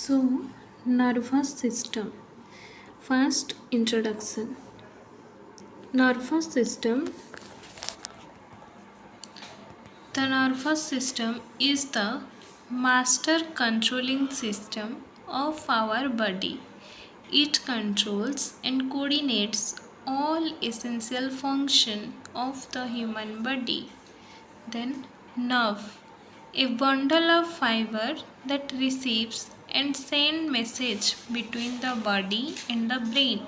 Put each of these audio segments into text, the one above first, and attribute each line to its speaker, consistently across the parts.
Speaker 1: So, nervous system. First introduction. Nervous system. The nervous system is the master controlling system of our body. It controls and coordinates all essential function of the human body. Then nerve, a bundle of fiber that receives and sends message between the body and the brain.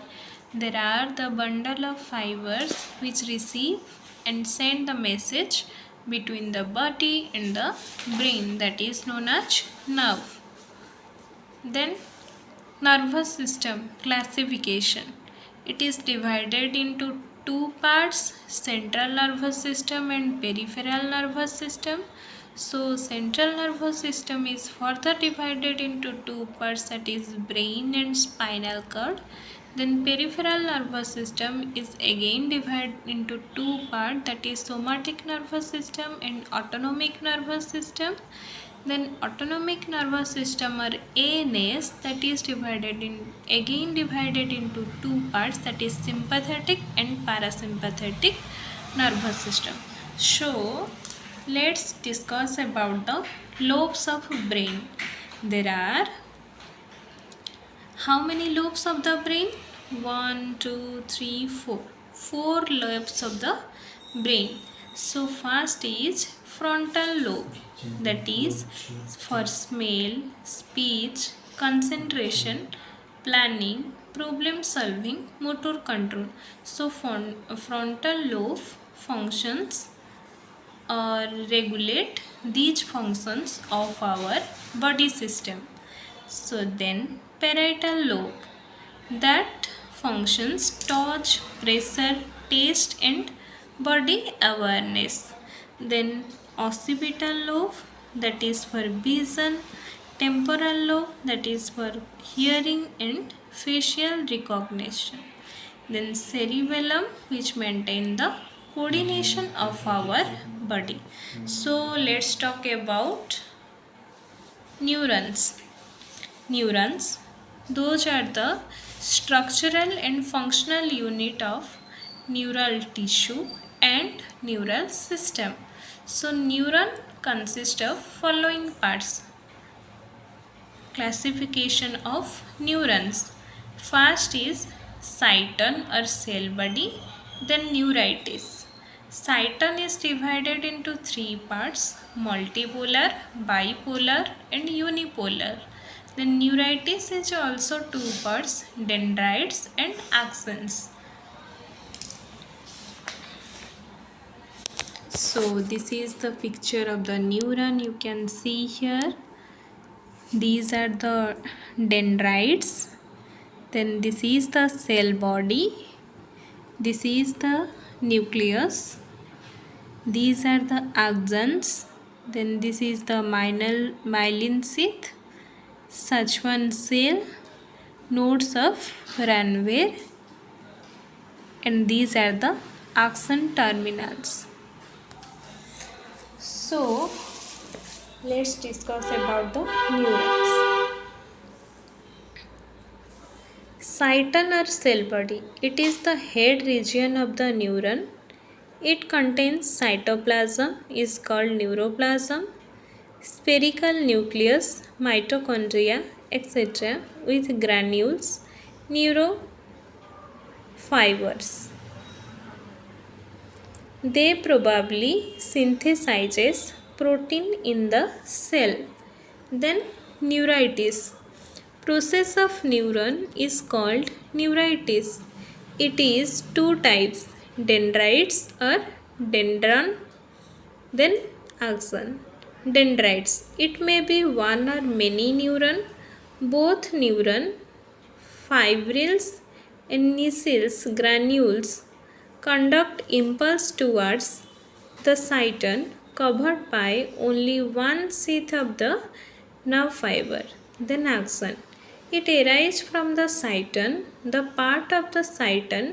Speaker 1: There are the bundle of fibers which receive and send the message between the body and the brain, that is known as nerve. Then nervous system classification. It is divided into two parts, central nervous system and peripheral nervous system. So central nervous system is further divided into two parts, that is brain and spinal cord. Then peripheral nervous system is again divided into two parts, that is somatic nervous system and autonomic nervous system. Then autonomic nervous system or ANS, that is divided into two parts, that is sympathetic and parasympathetic nervous system. So let's discuss about the lobes of brain. There are how many lobes of the brain? 1, 2, 3, 4. 4 lobes of the brain. So first is frontal lobe, that is for smell, speech, concentration, planning, problem solving, motor control. So frontal lobe functions or regulate these functions of our body system. So then parietal lobe, that functions touch, pressure, taste and body awareness. Then occipital lobe, that is for vision, temporal lobe, that is for hearing and facial recognition. Then cerebellum, which maintain the coordination of our body. So let's talk about neurons. Neurons, those are the structural and functional unit of neural tissue and neural system. So neuron consists of following parts. Classification of neurons. First is cyton or cell body, then neuritis. Cyton is divided into three parts: multipolar, bipolar and unipolar. Then neuritis is also two parts: dendrites and axons. So this is the picture of the neuron. You can see here. These are the dendrites. Then this is the cell body. This is the nucleus. These are the axons. Then this is the myelin sheath, Schwann cell, nodes of Ranvier, and these are the axon terminals. So let's discuss about the neurons. Cyton or cell body, it is the head region of the neuron. It contains cytoplasm, is called neuroplasm, spherical nucleus, mitochondria, etc. with granules, neurofibers. They probably synthesizes protein in the cell. Then neuritis. Process of neuron is called neuritis. It is two types: dendrites or dendron, then axon. Dendrites, it may be one or many neuron. Both neuron, fibrils and nucleus granules conduct impulse towards the cyton covered by only one sheath of the nerve fiber. Then axon. It arises from the cyton. The part of the cyton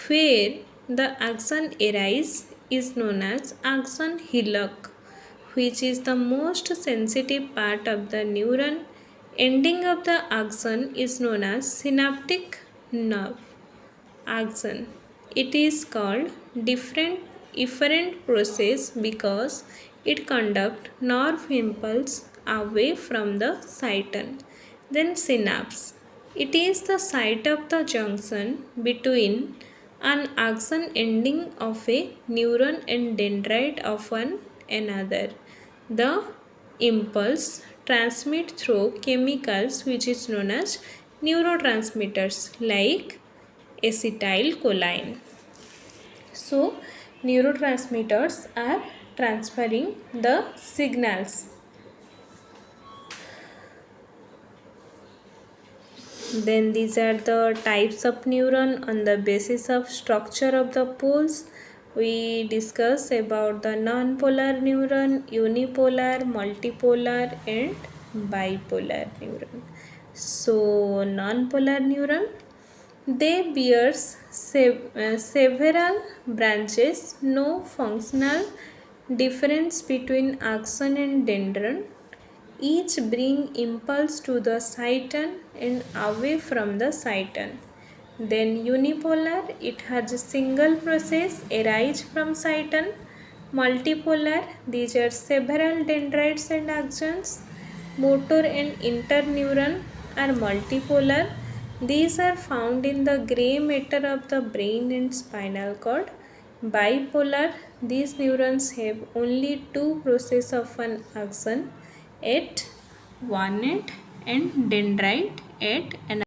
Speaker 1: where the axon arises is known as axon hillock, which is the most sensitive part of the neuron. Ending of the axon is known as synaptic nerve axon. It is called efferent process because it conducts nerve impulse away from the cyton. Then synapse. It is the site of the junction between an axon ending of a neuron and dendrite of one another. The impulse transmit through chemicals which is known as neurotransmitters like acetylcholine. So, neurotransmitters are transferring the signals. Then these are the types of neuron on the basis of structure of the poles. We discuss about the non-polar neuron, unipolar, multipolar and bipolar neuron. So non-polar neuron, they bears several branches, no functional difference between axon and dendron. Each bring impulse to the cyton and away from the cyton. Then unipolar, it has a single process arise from cyton. Multipolar, these are several dendrites and axons. Motor and interneuron are multipolar. These are found in the gray matter of the brain and spinal cord. Bipolar, these neurons have only two processes of an axon at one end and dendrite at another.